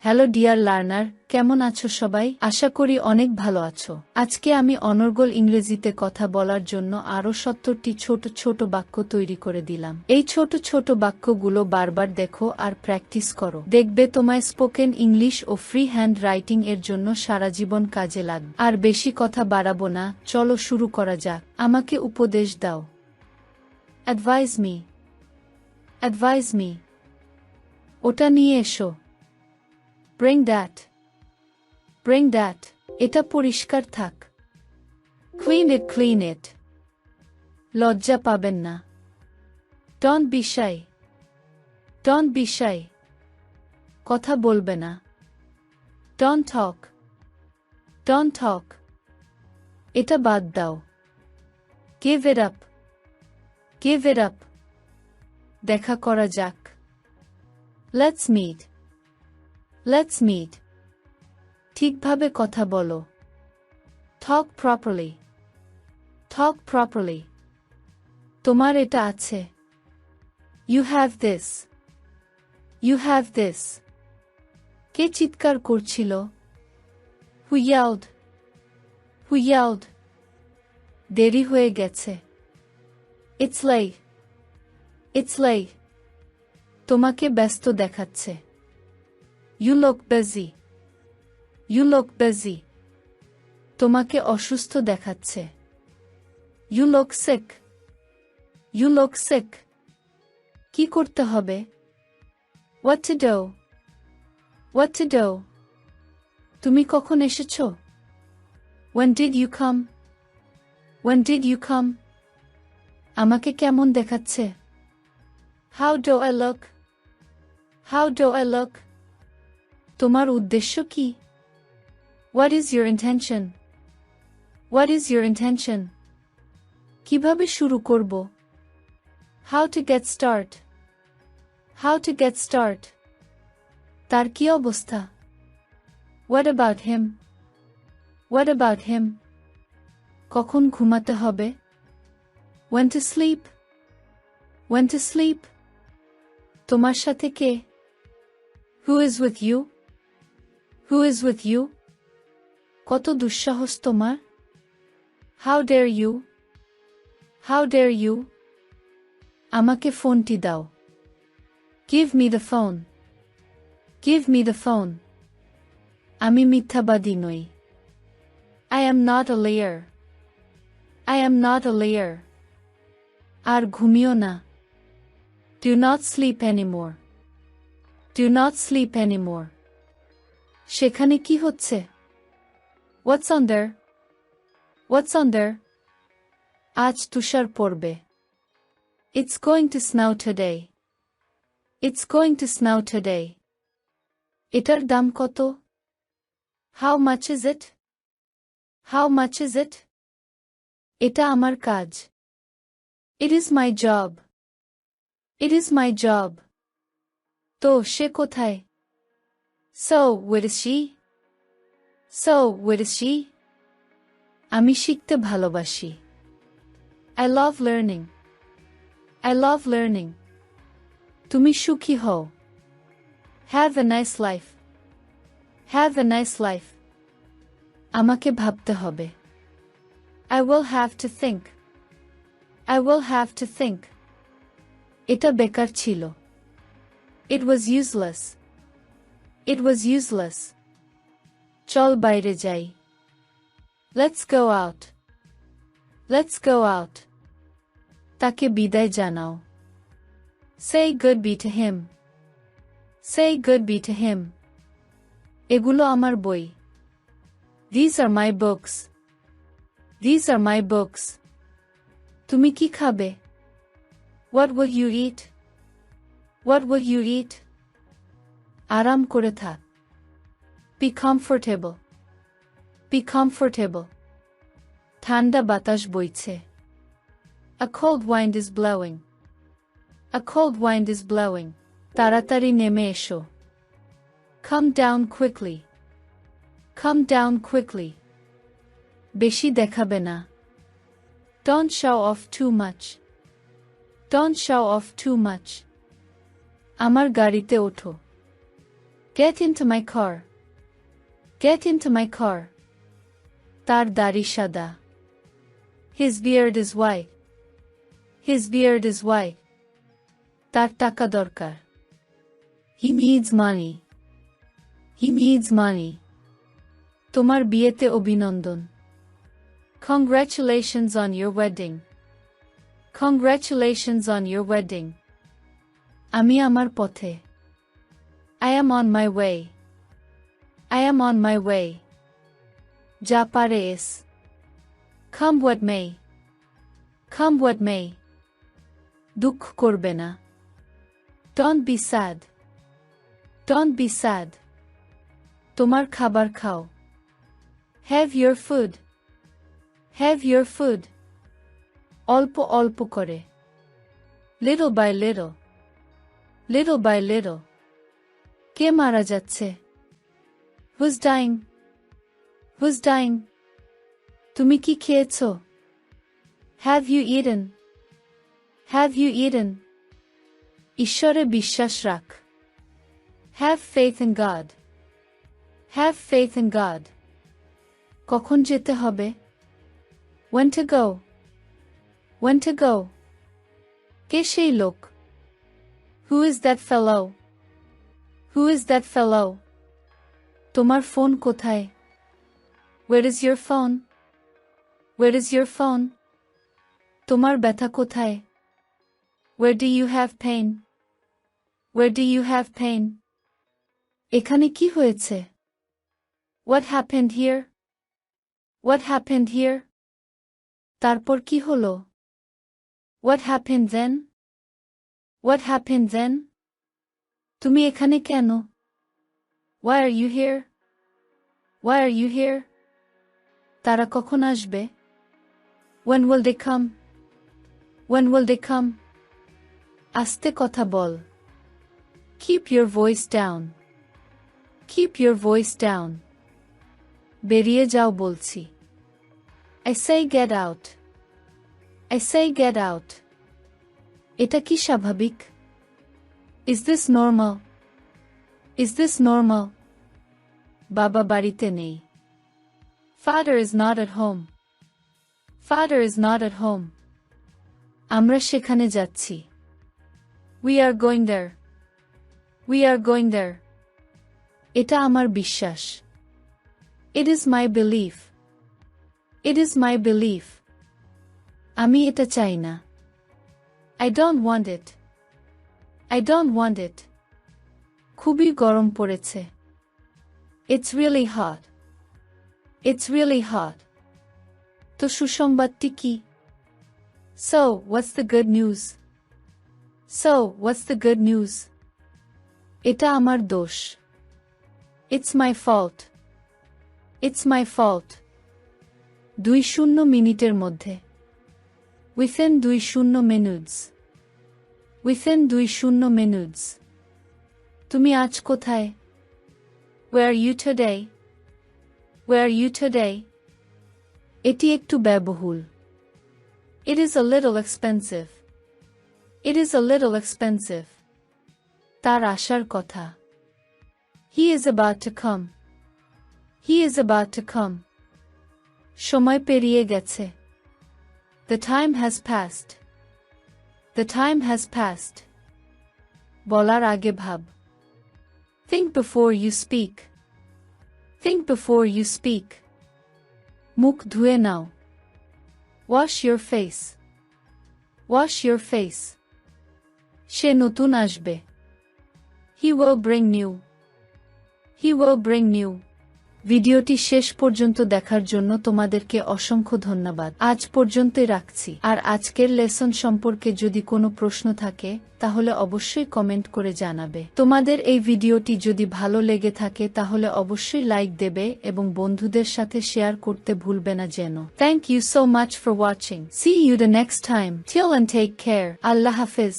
Hello dear learner, কেমন আছো সবাই? আশা করি অনেক ভালো আছো। আজকে আমি অনর্গল ইংরেজিতে কথা বলার জন্য আরও 70টি ছোট ছোট বাক্য তৈরি করে দিলাম। এই ছোট ছোট বাক্যগুলো বারবার দেখো আর প্র্যাকটিস করো। দেখবে তোমায় স্পোকেন ইংলিশ ও ফ্রি হ্যান্ড রাইটিং এর জন্য সারা জীবন কাজে লাগবে। আর বেশি কথা বাড়াবো না, চলো শুরু করা যাক। আমাকে উপদেশ দাও। Advice me. Advice me. ওটা নিয়ে এসো। Bring that. Bring that. এটা পরিষ্কার থাক। Clean it, clean it. লজ্জা পাবেন না। Don't be shy. Don't be shy. কথা বলবে না। Don't talk. Don't talk. এটা বাদ দাও। Give it up. Give it up. দেখা করা যাক। Let's meet. Let's meet. ঠিকভাবে কথা বলো। Talk properly. Talk properly. তোমার এটা আছে। You have this. You have this. কে চিৎকার করছিল? Who yelled? Who yelled? দেরি হয়ে গেছে। It's late. It's late. তোমাকে ব্যস্ত দেখাচ্ছে। You look busy. You look busy. তোমাকে অসুস্থ দেখাচ্ছে। You look sick. You look sick. কি করতে হবে? What to do? What to do? তুমি কখন এসেছো? When did you come? When did you come? আমাকে কেমন দেখাচ্ছে? How do I look? How do I look? তোমার উদ্দেশ্য কি? What is your intention? What is your intention? কিভাবে শুরু করব? How to get start? How to get start? তার কি অবস্থা? What about him? What about him? কখন ঘুমাতে হবে? When to sleep? When to sleep? তোমার সাথে কে? Who is with you? Who is with you? কত দুঃসাহস তোমার? How dare you? How dare you? আমাকে ফোনটি দাও। Give me the phone. Give me the phone. আমি মিথ্যাবাদী নই। I am not a liar. I am not a liar. আর ঘুমিও না। Do not sleep anymore. Do not sleep anymore. সেখানে কি হচ্ছে? What's on there? What's on there? আজ তুষার পড়বে। It's going to snow today. It's going to snow today. এটার দাম কত? How much is it? How much is it? এটা আমার কাজ। It is my job. It is my job. তো সে কোথায়? So, where is she? So, where is she? আমি শিখতে ভালোবাসি। I love learning. I love learning. তুমি সুখী হও। Have a nice life. Have a nice life. আমাকে ভাবতে হবে। I will have to think. I will have to think. এটা বেকার ছিল। It was useless. It was useless. চল বাইরে যাই। Let's go out. Let's go out. তাকে বিদায় জানাও। Say goodbye to him. Say goodbye to him. এগুলো আমার বই। These are my books. These are my books. তুমি কি খাবে? What will you eat? What will you eat? আরাম করে থাক। Be comfortable. Be comfortable. ঠান্ডা বাতাস বইছে। A cold wind is blowing. A cold wind is blowing. তাড়াতাড়ি নেমে এসো। Come down quickly. Come down quickly. বেশি দেখাবে না। Don't show off too much. Don't show off too much. আমার গাড়িতে ওঠো। Get into my car. Get into my car. তার দাড়ি সাদা. His beard is white. His beard is white. তার টাকা দরকার. He needs money. He needs money. তোমার বিয়েতে অভিনন্দন. Congratulations on your wedding. Congratulations on your wedding. আমি আমার পথে. I am on my way. I am on my way. যা পারে S. Come what may. Come what may. দুঃখ করবে না. Don't be sad. Don't be sad. তোমার খাবার খাও. Have your food. Have your food. অল্প অল্প করে. Little by little. Little by little. কে মারা যাচ্ছে? Who's dying? Who's dying? তুমি কি খেয়েছো? Have you eaten? Have you eaten? ঈশ্বরে বিশ্বাস রাখ. Have faith in God. Have faith in God. কখন যেতে হবে? When to go? When to go? কে সেই লোক? Who is that fellow? Who is that fellow? তোমার ফোন কোথায়? Where is your phone? Where is your phone? তোমার ব্যথা কোথায়? Where do you have pain? Where do you have pain? এখানে কি হয়েছে? What happened here? What happened here? তারপর কি হলো? What happened then? What happened then? তুমি এখানে কেন? Why are you here? Why are you here? তারা কখন আসবে? When will they come? When will they come? আস্তে কথা বল. Keep your voice down. Keep your voice down. বেরিয়ে যাও বলছি. I say get out. I say get out. এটা কি স্বাভাবিক? Is this normal? Is this normal? বাবা বাড়িতে নেই. Father is not at home. Father is not at home. আমরা সেখানে যাচ্ছি. We are going there. We are going there. এটা আমার বিশ্বাস. It is my belief. It is my belief. আমি এটা চাই না. I don't want it. I don't want it. খুবই গরম পড়েছে. It's really hot. It's really hot. তো সুসংবাদটি কি? So, what's the good news? So, what's the good news? এটা আমার দোষ. It's my fault. It's my fault. 20 মিনিটের মধ্যে. Within 20 minutes. Within 20 minutes. তুমি আজ কোথায়? Where are you today? Where are you today? এটি একটু ব্যয়বহুল. It is a little expensive. It is a little expensive. তার আসার কথা. He is about to come. He is about to come. সময় পেরিয়ে গেছে. The time has passed. The time has passed. বলার আগে ভাব. Think before you speak. Think before you speak. মুখ ধুয়ে নাও. Wash your face. Wash your face. সে নতুন আসবে. He will bring new. He will bring new. ভিডিওটি শেষ পর্যন্ত দেখার জন্য তোমাদেরকে অসংখ্য ধন্যবাদ। আজ পর্যন্তই রাখছি। আর আজকের লেসন সম্পর্কে যদি কোনো প্রশ্ন থাকে তাহলে অবশ্যই কমেন্ট করে জানাবে। তোমাদের এই ভিডিওটি যদি ভালো লেগে থাকে তাহলে অবশ্যই লাইক দেবে এবং বন্ধুদের সাথে শেয়ার করতে ভুলবে না যেন। Thank you so much for watching. See you the next time. Till and take care. আল্লাহ হাফেজ।